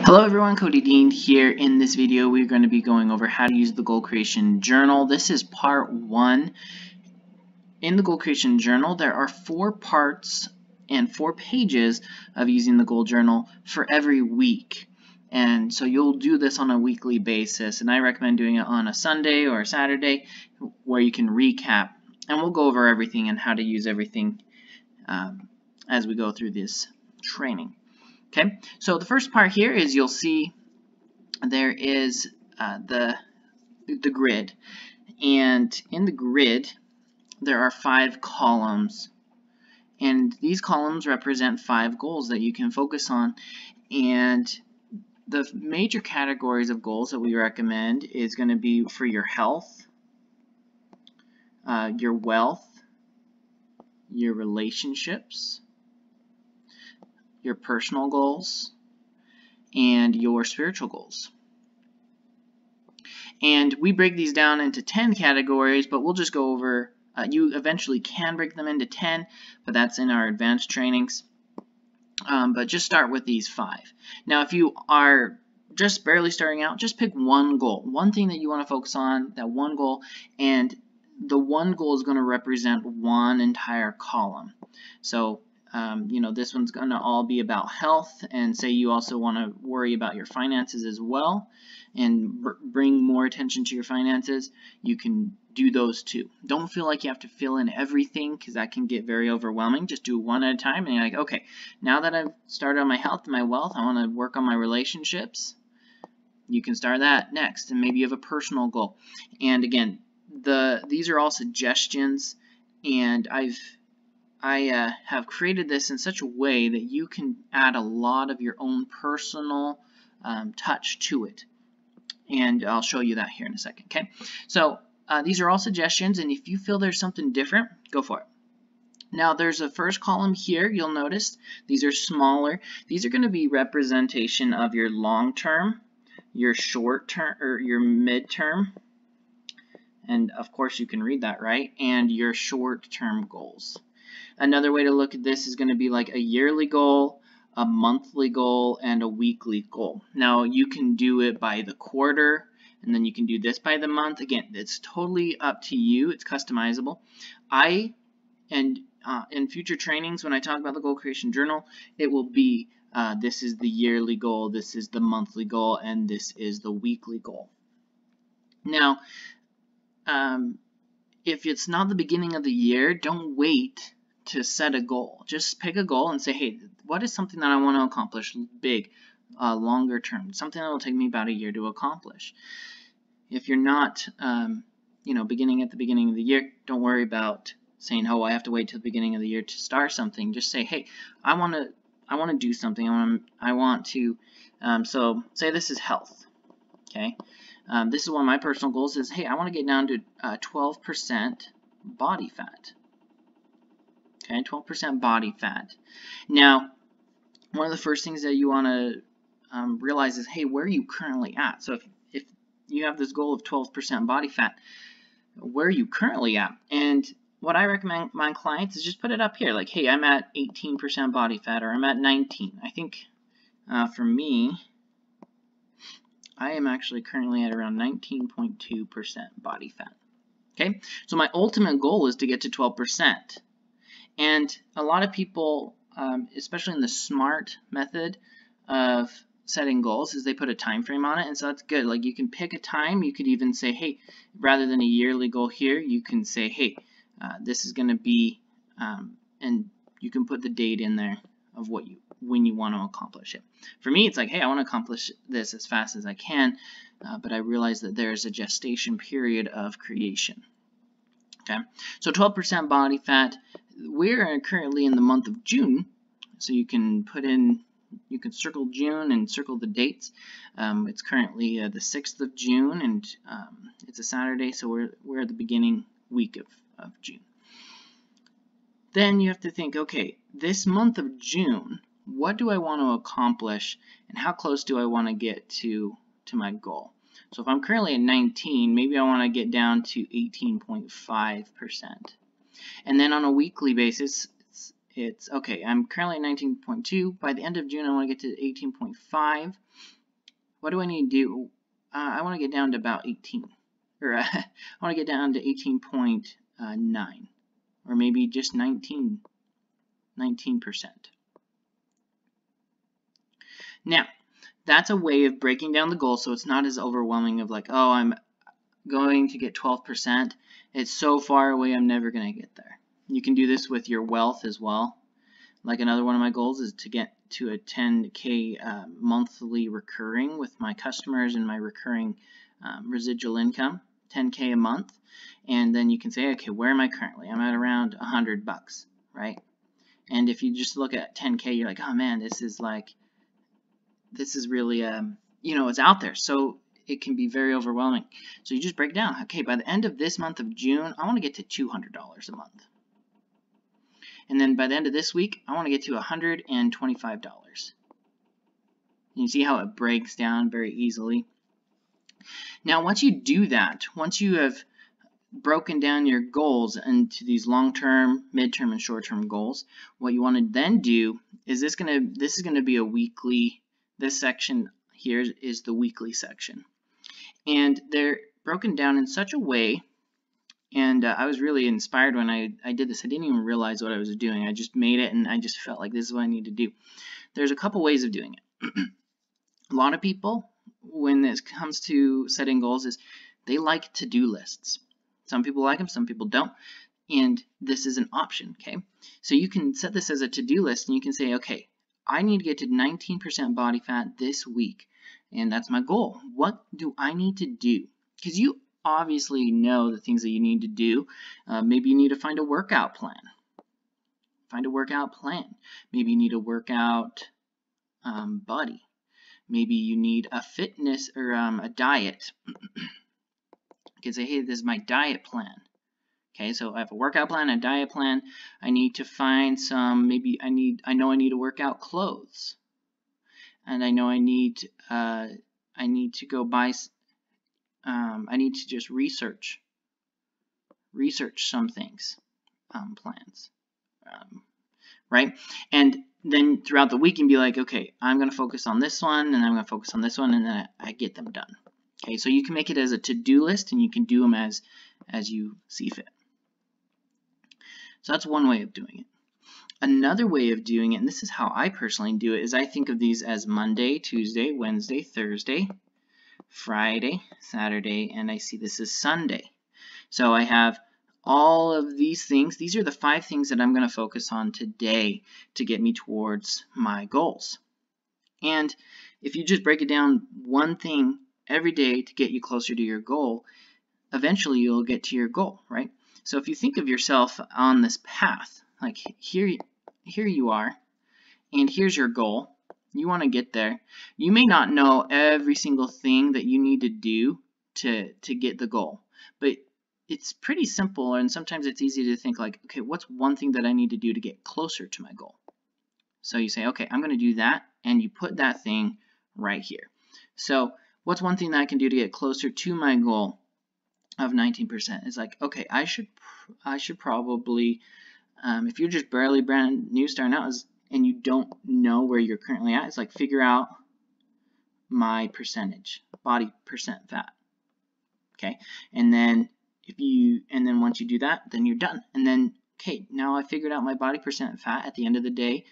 Hello everyone, Cody Dean here. In this video we're going to be going over how to use the goal creation journal. This is part 1. In the goal creation journal there are 4 parts and 4 pages of using the goal journal for every week. And so you'll do this on a weekly basis, and I recommend doing it on a Sunday or a Saturday where you can recap, and we'll go over everything and how to use everything as we go through this training. Okay, so the first part here is you'll see there is the grid, and in the grid there are 5 columns, and these columns represent 5 goals that you can focus on. And the major categories of goals that we recommend is going to be for your health, your wealth, your relationships, your personal goals, and your spiritual goals. And we break these down into 10 categories, but we'll just go over, you eventually can break them into 10, but that's in our advanced trainings. But just start with these 5. Now, if you are just barely starting out, just pick one goal, one thing that you want to focus on, that one goal, and the one goal is going to represent one entire column. So you know, this one's going to all be about health, and say you also want to worry about your finances as well and bring more attention to your finances, you can do those too. Don't feel like you have to fill in everything, because that can get very overwhelming. Just do one at a time, and you're like, okay, now that I've started on my health and my wealth, I want to work on my relationships. You can start that next, and maybe you have a personal goal. And again, these are all suggestions, and I have created this in such a way that you can add a lot of your own personal touch to it. And I'll show you that here in a second, okay? So these are all suggestions, and if you feel there's something different, go for it. Now there's a first column here. You'll notice these are smaller. These are going to be representation of your long-term, your short-term, or your mid-term, and of course you can read that right, and your short-term goals. Another way to look at this is going to be like a yearly goal, a monthly goal, and a weekly goal. Now you can do it by the quarter, and then you can do this by the month. Again, it's totally up to you. It's customizable. In future trainings, when I talk about the goal creation journal, it will be this is the yearly goal, this is the monthly goal, and this is the weekly goal. Now, if it's not the beginning of the year, don't wait to set a goal. Just pick a goal and say, hey, what is something that I want to accomplish big, longer term, something that will take me about a year to accomplish. If you're not, you know, beginning at the beginning of the year, don't worry about saying, oh, I have to wait till the beginning of the year to start something. Just say, hey, I want to do something. I want to. So say this is health. Okay. This is one of my personal goals. Is hey, I want to get down to 12% body fat. Okay, 12% body fat. Now, one of the first things that you want to realize is, hey, where are you currently at? So if you have this goal of 12% body fat, where are you currently at? And what I recommend my clients is just put it up here. Like, hey, I'm at 18% body fat, or I'm at 19. I think for me, I am actually currently at around 19.2% body fat. Okay, so my ultimate goal is to get to 12%. And a lot of people, especially in the SMART method of setting goals, is they put a time frame on it, and so that's good. Like, you can pick a time. You could even say, hey, rather than a yearly goal here, you can say, hey, this is going to be, and you can put the date in there of when you want to accomplish it. For me, it's like, hey, I want to accomplish this as fast as I can, but I realize that there's a gestation period of creation. Okay, so 12% body fat. We're currently in the month of June, so you can put in, you can circle June and circle the dates. It's currently the 6th of June, and it's a Saturday, so we're at the beginning week of June. Then you have to think, okay, this month of June, what do I want to accomplish, and how close do I want to get to my goal? So if I'm currently at 19, maybe I want to get down to 18.5%. And then on a weekly basis, it's okay, I'm currently at 19.2. By the end of June, I want to get to 18.5. what do I need to do? I want to get down to about 18, or I want to get down to 18.9, or maybe just 19%. Now, that's a way of breaking down the goal so it's not as overwhelming of like, oh, I'm going to get 12%. It's so far away, I'm never going to get there. You can do this with your wealth as well. Like another one of my goals is to get to a 10K monthly recurring with my customers and my recurring residual income, 10K a month. And then you can say, okay, where am I currently? I'm at around $100, right? And if you just look at 10K, you're like, oh man, this is really, it's out there. So it can be very overwhelming. So you just break down, okay, by the end of this month of June, I want to get to $200 a month. And then by the end of this week, I want to get to $125. You see how it breaks down very easily. Now, once you do that, once you have broken down your goals into these long-term, mid-term, and short-term goals, what you want to then do is this is going to be a weekly. This section here is the weekly section, and they're broken down in such a way. And I was really inspired when I did this. I didn't even realize what I was doing. I just made it, and I just felt like this is what I need to do. There's a couple ways of doing it. A lot of people, when it comes to setting goals, is they like to-do lists. Some people like them, some people don't. And this is an option, okay? So you can set this as a to-do list, and you can say, okay, I need to get to 19% body fat this week, and that's my goal. What do I need to do? Because you obviously know the things that you need to do. Maybe you need to find a workout plan. Maybe you need a workout body. Maybe you need a fitness or a diet. You can say, hey, this is my diet plan. Okay, so I have a workout plan, a diet plan. I need to find some, I know I need to work out clothes. And I know I need to go buy, I need to just research some things, plans, right? And then throughout the week you can be like, okay, I'm going to focus on this one, and I'm going to focus on this one, and then I get them done. Okay, so you can make it as a to-do list, and you can do them as you see fit. So that's one way of doing it. Another way of doing it, and this is how I personally do it, is I think of these as Monday, Tuesday, Wednesday, Thursday, Friday, Saturday, and I see this as Sunday. So I have all of these things. These are the 5 things that I'm going to focus on today to get me towards my goals. And if you just break it down one thing every day to get you closer to your goal, eventually you'll get to your goal, right? So if you think of yourself on this path, like here you are, and here's your goal. You want to get there. You may not know every single thing that you need to do to get the goal, but it's pretty simple, and sometimes it's easy to think like, okay, what's one thing that I need to do to get closer to my goal? So you say, okay, I'm going to do that, and you put that thing right here. So what's one thing that I can do to get closer to my goal of 19%? It's like, okay, I should probably, if you're just barely brand new starting out and you don't know where you're currently at, it's like figure out my percentage, body percent fat. Okay, and then once you do that, then you're done. And then, okay, now I figured out my body percent fat. At the end of the day,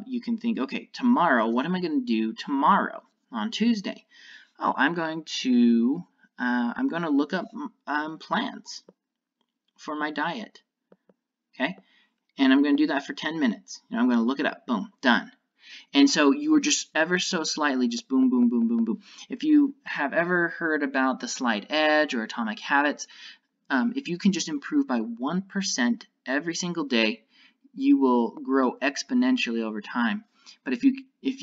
you can think, okay, tomorrow, what am I going to do tomorrow on Tuesday? Oh, I'm going to look up plans for my diet. Okay, and I'm going to do that for 10 minutes. I'm going to look it up. Boom, done. And so you were just ever so slightly, just boom, boom, boom, boom, boom. If you have ever heard about the Slight Edge or Atomic Habits, if you can just improve by 1% every single day, you will grow exponentially over time. But if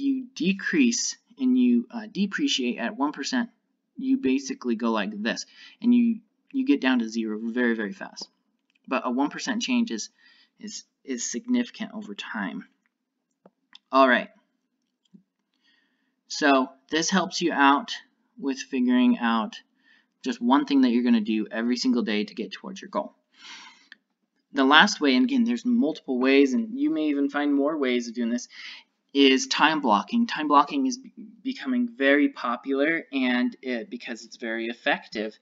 you decrease and you depreciate at 1%, you basically go like this, and you get down to 0 very, very fast. But a 1% change is significant over time. All right. So this helps you out with figuring out just one thing that you're going to do every single day to get towards your goal. The last way, and again, there's multiple ways, and you may even find more ways of doing this, is time blocking. Time blocking is becoming very popular, and because it's very effective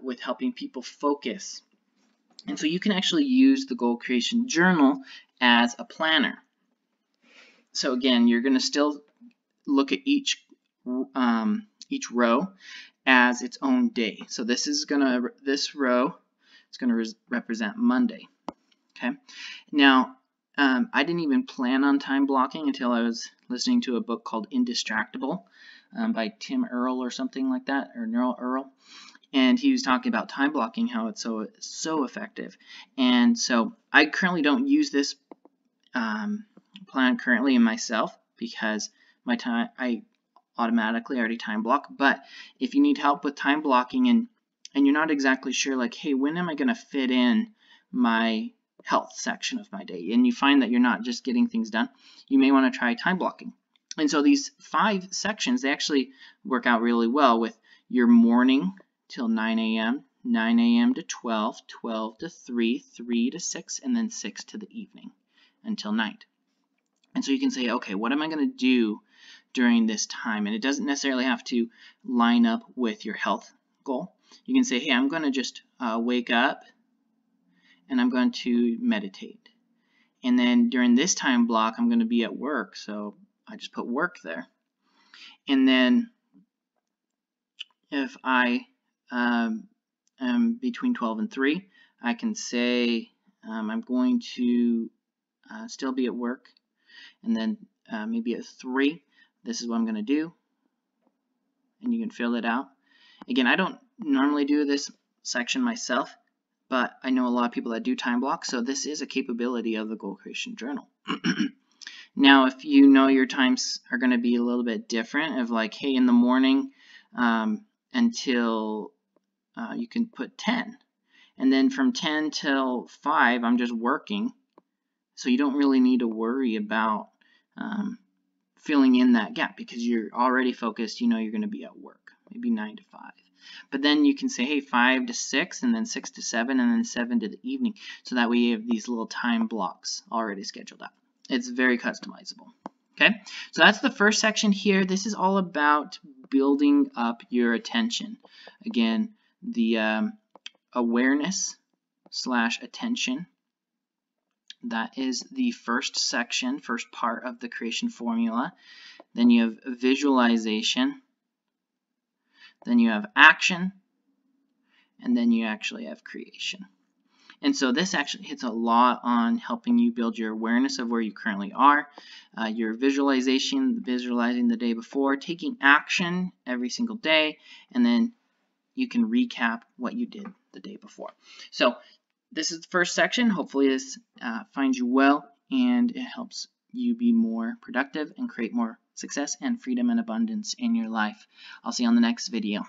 with helping people focus. And so you can actually use the goal creation journal as a planner. So again, you're going to still look at each row as its own day. So this row is going to represent Monday. Okay. Now, I didn't even plan on time blocking until I was listening to a book called Indistractable by Tim Earl or something like that, or Neural Earl. And he was talking about time blocking, how it's so effective. And so I currently don't use this plan currently in myself because I automatically already time block. But if you need help with time blocking and you're not exactly sure, like, hey, when am I going to fit in my health section of my day, and you find that you're not just getting things done, you may want to try time blocking. And so these 5 sections, they actually work out really well with your morning till 9 a.m., 9 a.m. to 12, 12 to 3, 3 to 6, and then 6 to the evening until night. And so you can say, okay, what am I going to do during this time? And it doesn't necessarily have to line up with your health goal. You can say, hey, I'm going to just wake up and I'm going to meditate. And then during this time block, I'm going to be at work, so I just put work there. And then if I am between 12 and 3, I can say I'm going to still be at work. And then maybe at 3, this is what I'm going to do. And you can fill it out. Again, I don't normally do this section myself, but I know a lot of people that do time block, so this is a capability of the Goal Creation Journal. Now, if you know your times are going to be a little bit different, of like, hey, in the morning until you can put 10, and then from 10 till 5, I'm just working, so you don't really need to worry about filling in that gap because you're already focused, you know you're going to be at work, maybe 9 to 5. But then you can say, hey, 5 to 6, and then 6 to 7, and then 7 to the evening. So that way you have these little time blocks already scheduled out. It's very customizable. Okay, so that's the first section here. This is all about building up your attention. Again, the awareness / attention. That is the first section, first part of the creation formula. Then you have visualization. Then you have action, and then you actually have creation. And so this actually hits a lot on helping you build your awareness of where you currently are, your visualization, visualizing the day before, taking action every single day, and then you can recap what you did the day before. So this is the first section. Hopefully this finds you well, and it helps you be more productive and create more success and freedom and abundance in your life. I'll see you on the next video.